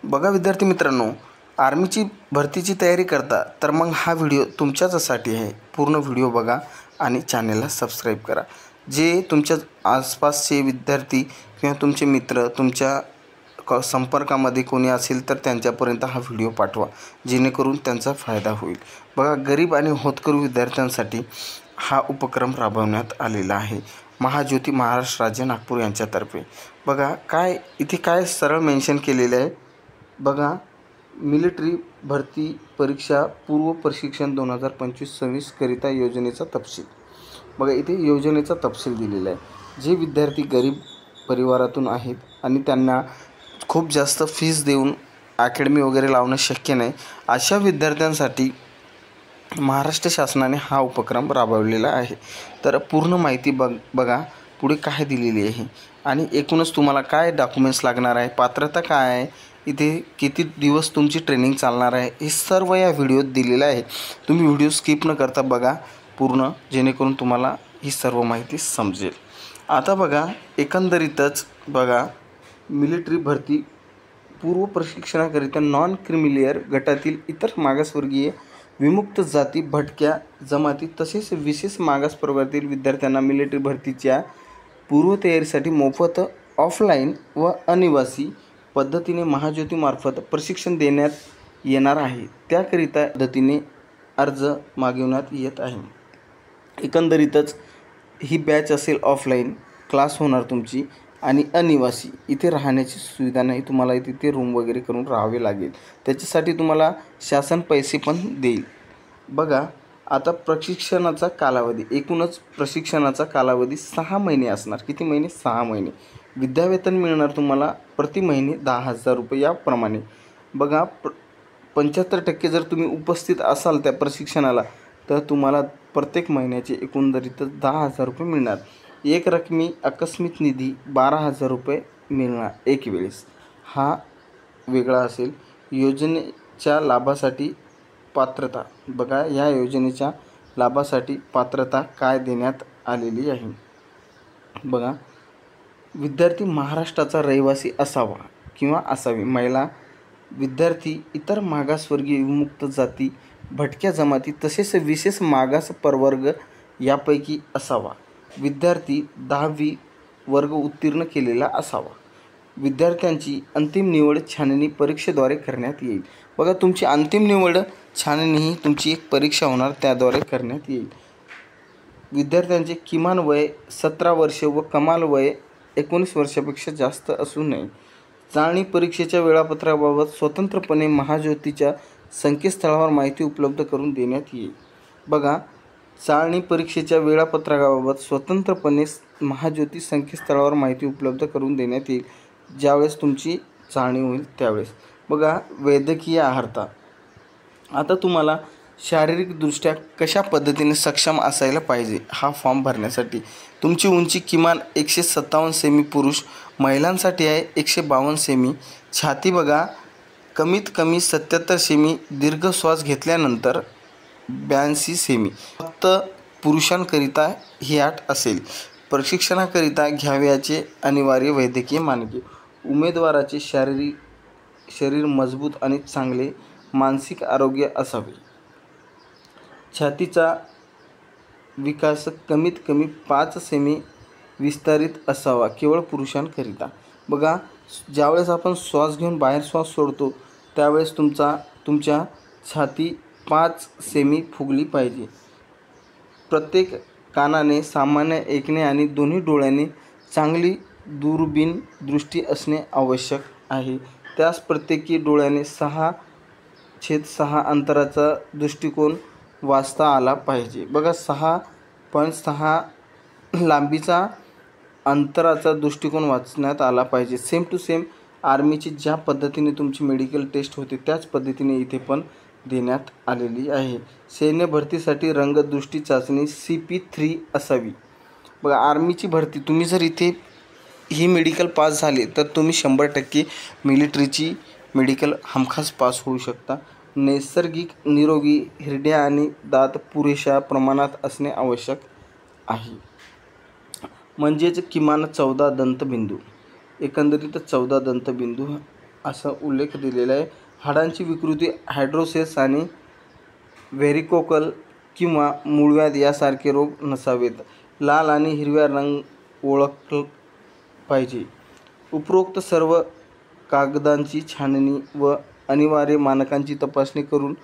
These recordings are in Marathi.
बघा विद्यार्थी मित्रांनो, आर्मीची भरतीची तयारी करता तर मग हा व्हिडिओ तुमच्याचसाठी आहे। पूर्ण व्हिडिओ बघा आणि चॅनलला सबस्क्राईब करा। जे तुमच्या आसपासचे विद्यार्थी किंवा तुमचे मित्र तुमच्या संपर्कामध्ये कोणी असेल तर त्यांच्यापर्यंत हा व्हिडिओ पाठवा, जेणेकरून त्यांचा फायदा होईल। बघा, गरीब आणि होतकरू विद्यार्थ्यांसाठी हा उपक्रम राबवण्यात आलेला आहे, महाज्योती महाराष्ट्र राज्य नागपूर यांच्यातर्फे। बघा इथे काय सरळ मेन्शन केलेले आहे बघा, मिलिटरी भरती परीक्षा पूर्व प्रशिक्षण 2025-26 करिता योजनेचा तपशील। बघा, इथे योजनेचा तपशील दिलेला आहे। जे विद्यार्थी गरीब परिवारातून आहेत आणि त्यांना खूप जास्त फीस देऊन अकॅडमी वगैरे लावणं शक्य नाही, अशा विद्यार्थ्यांसाठी महाराष्ट्र शासनाने हा उपक्रम राबवलेला आहे। तर पूर्ण माहिती बघा पुढे काय दिलेली आहे आणि एकूणच तुम्हाला काय डॉक्युमेंट्स लागणार आहे, पात्रता काय आहे, इथे किती दिवस तुमची ट्रेनिंग चालणार आहे, हे सर्व या व्हिडिओत दिलेलं आहे। तुम्ही व्हिडिओ स्किप न करता बघा पूर्ण, जेणेकरून तुम्हाला ही सर्व माहिती समजेल। आता बघा, एकंदरीतच बघा, मिलिटरी भरती पूर्व प्रशिक्षणाकरिता नॉन क्रिमिलियर गटातील इतर मागासवर्गीय, विमुक्त जाती, भटक्या जमाती तसेच विशेष मागास प्रवर्गातील विद्यार्थ्यांना मिलिटरी भरतीच्या पूर्वतयारीसाठी मोफत ऑफलाईन व अनिवासी पद्धतीने महाज्योतीमार्फत प्रशिक्षण देण्यात येणार आहे। त्याकरिता पद्धतीने अर्ज मागवण्यात येत आहे। एकंदरीतच ही बॅच असेल, ऑफलाईन क्लास होणार तुमची, आणि अनिवासी इथे राहण्याची सुविधा नाही, तुम्हाला इथे रूम वगैरे करून राहावे लागेल। त्याच्यासाठी तुम्हाला शासन पैसे पण देईल। बघा, आता प्रशिक्षणाचा कालावधी, एकूणच प्रशिक्षणाचा कालावधी 6 महिने असणार। किती महिने? 6 महिने। विद्यावेतन मिळणार तुम्हाला प्रति महिने 10,000 रुपये याप्रमाणे। बघा, 75% जर तुम्ही उपस्थित असाल त्या प्रशिक्षणाला तर तुम्हाला प्रत्येक महिन्याचे एकंदरीतच 10,000 रुपये मिळणार। एक रकमी आकस्मिक निधी 12,000 रुपये मिळणार एक वेळेस, हा वेगळा असेल। योजनेच्या लाभासाठी पात्रता, बघा या योजनेच्या लाभासाठी पात्रता काय देण्यात आलेली आहे बघा, विद्यार्थी महाराष्ट्राचा रहिवासी असावा किंवा असावी, महिला विद्यार्थी इतर मागासवर्गीय, विमुक्त जाती, भटक्या जमाती तसेच विशेष मागास प्रवर्ग यापैकी असावा, विद्यार्थी 10वी वर्ग उत्तीर्ण केलेला असावा। विद्यार्थ्यांची अंतिम निवड छाननी परीक्षेद्वारे करण्यात येईल। बघा, तुमची अंतिम निवड छाननी ही तुमची एक परीक्षा होणार, त्याद्वारे करण्यात येईल। विद्यार्थ्यांचे किमान वय 17 वर्ष व कमाल वय 19 वर्षापेक्षा जास्त असू नये। चाळणी परीक्षेच्या वेळापत्रकाबाबत स्वतंत्रपणे महाज्योतीच्या संकेतस्थळावर माहिती उपलब्ध करून देण्यात येईल। बघा, चाळणी परीक्षेच्या वेळापत्रकाबाबत स्वतंत्रपणे महाज्योती संकेतस्थळावर माहिती उपलब्ध करून देण्यात येईल, ज्यावेळेस तुमची चाळणी होईल त्यावेळेस। बघा, वैद्यकीय अर्हता, आता तुम्हाला शारीरिकदृष्ट्या कशा पद्धतीने सक्षम असायला पाहिजे हा फॉर्म भरण्यासाठी। तुमची उंची किमान 157 सेमी पुरुष, महिलांसाठी आहे 152 सेमी। छाती बघा, कमीत कमी 77 सेमी, दीर्घ श्वास घेतल्यानंतर 82 सेमी। फक्त पुरुषांकरिता ही अट असेल। प्रशिक्षणाकरिता घ्यावयाचे अनिवार्य वैद्यकीय मानके, उमेदवाराचे शरीर मजबूत आणि चांगले मानसिक आरोग्य असावे। छातीचा विकास कमीत कमी 5 सेमी विस्तारित असावा, केवळ पुरुषांकरिता। बघा, ज्यावेळेस आपण श्वास घेऊन बाहेर श्वास सोडतो त्यावेळेस तुमच्या छाती 5 सेमी फुगली पाहिजे। प्रत्येक कानाने सामान्य ऐकणे आणि दोन्ही डोळ्यांनी चांगली दूरबीन दृष्टी असणे आवश्यक आहे। त्यास प्रत्येकी डोळ्याने 6/6 अंतराचा दृष्टिकोन वाचता आला पाहिजे। बघा, 6.6 लांबीचा अंतराचा दृष्टिकोन वाचण्यात आला पाहिजे। सेम टू सेम आर्मीची ज्या पद्धतीने तुमची मेडिकल टेस्ट होते त्याच पद्धतीने इथे पण देण्यात आलेली आहे। सैन्य भरतीसाठी रंगदृष्टी चाचणी CP3 असावी। बघा, आर्मीची भरती तुम्ही जर इथे ही मेडिकल पास झाले तर तुम्ही 100% मिलिटरीची मेडिकल हमखास पास होऊ शकता। नैसर्गिक निरोगी हिरड्या आणि दात पुरेशा प्रमाणात असणे आवश्यक आहे, म्हणजेच किमान 14 दंतबिंदू, एकंदरीत 14 दंतबिंदू असा उल्लेख दिलेला आहे. हाडांची विकृती हायड्रोसेस आणि व्हेरिकोकल किंवा मूळव्याध यासारखे रोग नसावेत. लाल आणि हिरव्या रंग ओळखला पाहिजे. उपरोक्त सर्व कागदांची छाननी व अनिवार्य मानकांची तपासणी करून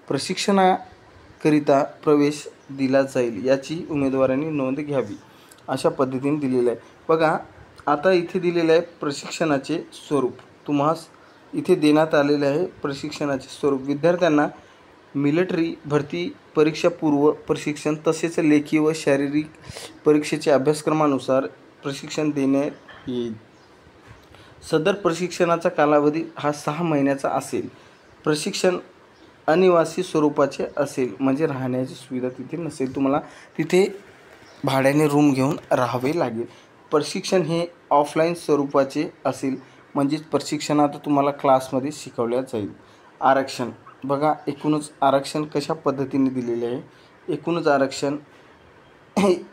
प्रशिक्षणाकरिता प्रवेश दिला जाईल याची उमेदवारांनी नोंद घ्यावी. अशा पद्धतीने दिलेलं आहे. बघा आता इथे दिलेलं आहे प्रशिक्षणाचे स्वरूप. तुम्हास इथे देण्यात आलेले आहे प्रशिक्षणाचे स्वरूप. विद्यार्थ्यांना मिलिटरी भरती परीक्षापूर्व प्रशिक्षण तसेच लेखी व शारीरिक परीक्षेच्या अभ्यासक्रमानुसार प्रशिक्षण देण्यात येईल. सदर प्रशिक्षणाचा कालावधी हा 6 महिन्याचा असेल. प्रशिक्षण अनिवासी स्वरूपाचे असेल, म्हणजे राहण्याची सुविधा तिथे नसेल. तुम्हाला तिथे भाड्याने रूम घेऊन राहावे लागेल. प्रशिक्षण हे ऑफलाईन स्वरूपाचे असेल, म्हणजेच प्रशिक्षणात तुम्हाला क्लासमध्ये शिकवल्या जाईल. आरक्षण बघा, एकूणच आरक्षण कशा पद्धतीने दिलेले आहे. एकूणच आरक्षण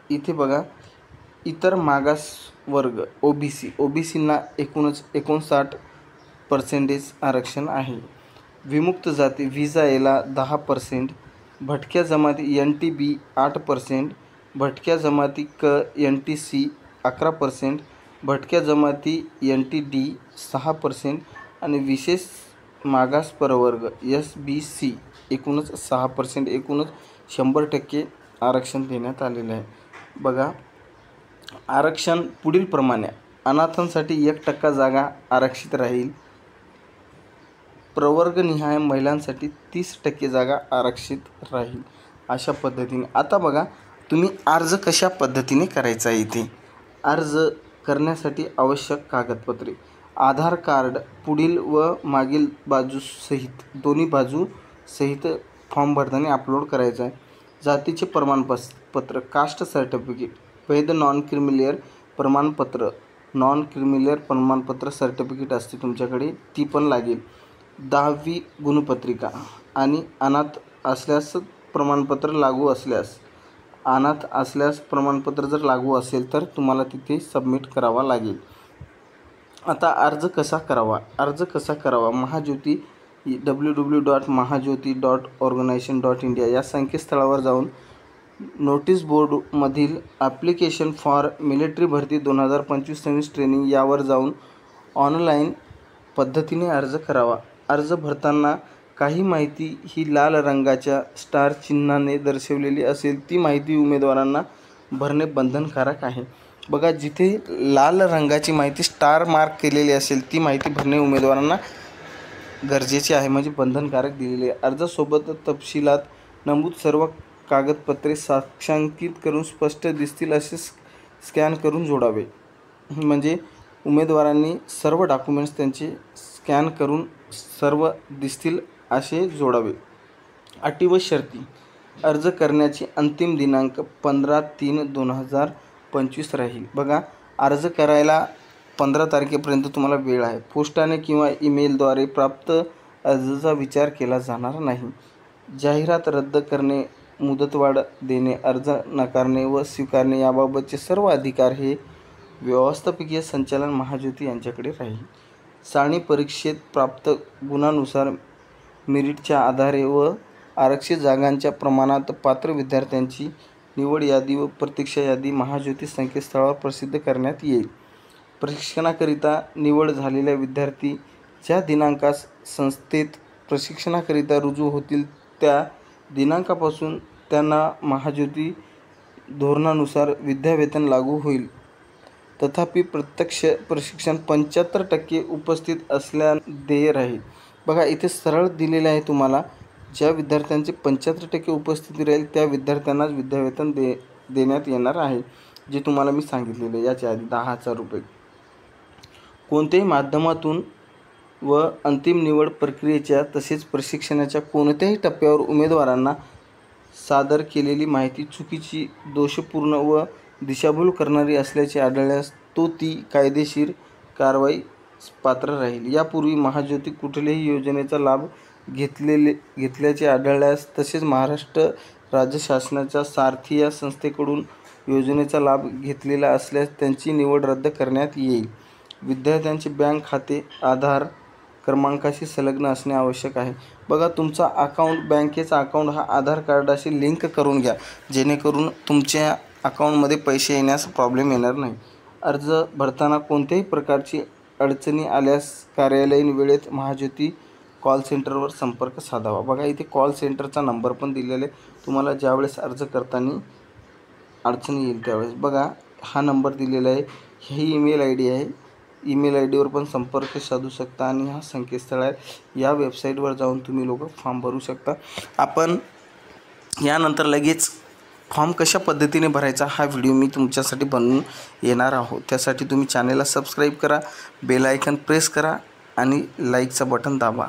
इथे बघा, इतर मागास वर्ग ओबीसींना एकूणच 59% आरक्षण आहे. विमुक्त जाती व्हिसा एला 10%, भटक्या जमाती NTB 8%, भटक्या जमाती NTC 11%, भटक्या जमाती NTD 6% आणि विशेष मागास प्रवर्ग SBC एकूणच 6%. एकूणच 100% आरक्षण देण्यात आलेले आहे. बघा आरक्षण पुढील प्रमाणे. अनाथांसाठी 1% जागा आरक्षित राहील. प्रवर्गनिहाय महिलांसाठी 30% जागा आरक्षित राहील. अशा पद्धतीने. आता बघा तुम्ही अर्ज कशा पद्धतीने करायचा आहे. इथे अर्ज करण्यासाठी आवश्यक कागदपत्रे. आधार कार्ड पुढील व मागील बाजूसहित दोन्ही बाजूसहित फॉर्म भरताना अपलोड करायचा आहे. जातीचे प्रमाणपत्र कास्ट सर्टिफिकेट, वैध नॉन क्रिमिलियर प्रमाणपत्र, नॉन क्रिमिलियर प्रमाणपत्र सर्टिफिकेट असते तुमच्याकडे, ती पण लागेल. 10वी गुणपत्रिका आणि अनाथ असल्यास प्रमाणपत्र लागू असल्यास, अनाथ असल्यास प्रमाणपत्र जर लागू असेल तर तुम्हाला तिथे सबमिट करावा लागेल. आता अर्ज कसा करावा. महाज्योती www.mahajyoti.organization.india या संकेतस्थळावर जाऊन नोटीस बोर्डमधील ॲप्लिकेशन फॉर मिलिटरी भरती 2025-26 ट्रेनिंग यावर जाऊन ऑनलाईन पद्धतीने अर्ज करावा. अर्ज भरताना काही माहिती ही लाल रंगाच्या स्टार चिन्हाने दर्शवलेली असेल ती माहिती उमेदवारांना भरणे बंधनकारक आहे. बघा जिथे लाल रंगाची माहिती स्टार मार्क केलेली असेल ती माहिती भरणे उमेदवारांना गरजेचे आहे, म्हणजे बंधनकारक दिलेले आहे. अर्जासोबत तपशिलात नमूद सर्व कागदपत्रे साक्षांकित करून स्पष्ट दिसतील असे स्कॅन करून जोडावे. म्हणजे उमेदवारांनी सर्व डॉक्युमेंट्स त्यांचे स्कॅन करून सर्व दिसतील असे जोडावे. अटी व शर्ती. अर्ज करण्याची अंतिम दिनांक 15/3/2025 राहील. बघा अर्ज करायला 15 तारखेपर्यंत तुम्हाला वेळ आहे. पोस्टाने किंवा ईमेलद्वारे प्राप्त अर्जाचा विचार केला जाणार नाही. जाहिरात रद्द करणे, मुदतवाढ देणे, अर्ज नाकारणे व स्वीकारणे याबाबतचे सर्व अधिकार हे व्यवस्थापकीय संचालन महाज्योती यांच्याकडे राहील. चाळणी परीक्षेत प्राप्त गुणांनुसार मेरिटच्या आधारे व आरक्षित जागांच्या प्रमाणात पात्र विद्यार्थ्यांची निवड यादी व प्रतीक्षा यादी महाज्योती संकेतस्थळावर प्रसिद्ध करण्यात येईल. प्रशिक्षणाकरिता निवड झालेल्या विद्यार्थी ज्या दिनांकास संस्थेत प्रशिक्षणाकरिता रुजू होतील त्या दिनांकापासून त्यांना महाज्योती धोरणानुसार विद्यावेतन लागू होईल. तथापि प्रत्यक्ष प्रशिक्षण 75% उपस्थित असल्या देय राहील. बघा इथे सरळ दिलेले आहे तुम्हाला, ज्या विद्यार्थ्यांची 75% उपस्थिती राहील त्या विद्यार्थ्यांनाच विद्यावेतन देण्यात येणार आहे, जे तुम्हाला मी सांगितलेले याच्या आधी 10,000 रुपये. कोणत्याही माध्यमातून व अंतिम निवड प्रक्रियेच्या तसेच प्रशिक्षणाच्या कोणत्याही टप्प्यावर उमेदवारांना सादर केलेली माहिती चुकीची, दोषपूर्ण व दिशाभूल करणारी असल्याचे आढळल्यास तो ती कायदेशीर कारवाईस पात्र राहील. यापूर्वी महाज्योती कुठल्याही योजनेचा लाभ घेतल्याचे आढळल्यास तसेच महाराष्ट्र राज्य शासनाच्या सारथी या संस्थेकडून योजनेचा लाभ घेतलेला असल्यास त्यांची निवड रद्द करण्यात येईल. विद्यार्थ्यांचे बँक खाते, आधार क्रमांकाशी संलग्न असणे आवश्यक आहे. बघा, तुमचा अकाउंट, बँकेचा अकाउंट हा आधार कार्डाशी लिंक करून घ्या, जेणेकरून तुमच्या अकाउंटमध्ये पैसे येण्यास प्रॉब्लेम येणार नाही. अर्ज भरताना कोणत्याही प्रकारची अडचणी आल्यास कार्यालयीन वेळेत महाज्योती कॉल सेंटरवर संपर्क साधावा. बघा, इथे कॉल सेंटरचा नंबर पण दिलेला आहे. तुम्हाला ज्यावेळेस अर्ज करताना अडचणी येईल त्यावेळेस बघा हा नंबर दिलेला आहे. ही ईमेल आय डी आहे. ईमेल आय डीवर पण संपर्क साधू शकता आणि हा संकेतस्थळ आहे. या वेबसाईटवर जाऊन तुम्ही लोक फॉर्म भरू शकता. आपण यानंतर लगेच फॉर्म कशा पद्धतीने भरायचा हा व्हिडिओ मी तुमच्यासाठी बनवून येणार आहोत. त्यासाठी तुम्ही चॅनेलला सबस्क्राईब करा, बेल आयकन प्रेस करा आणि लाईकचं बटन दाबा,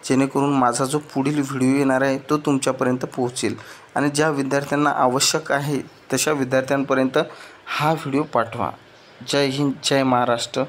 जेणेकरून माझा जो पुढील व्हिडिओ येणार आहे तो तुमच्यापर्यंत पोहोचेल आणि ज्या विद्यार्थ्यांना आवश्यक आहे तशा विद्यार्थ्यांपर्यंत हा व्हिडिओ पाठवा. जय हिंद, जय महाराष्ट्र.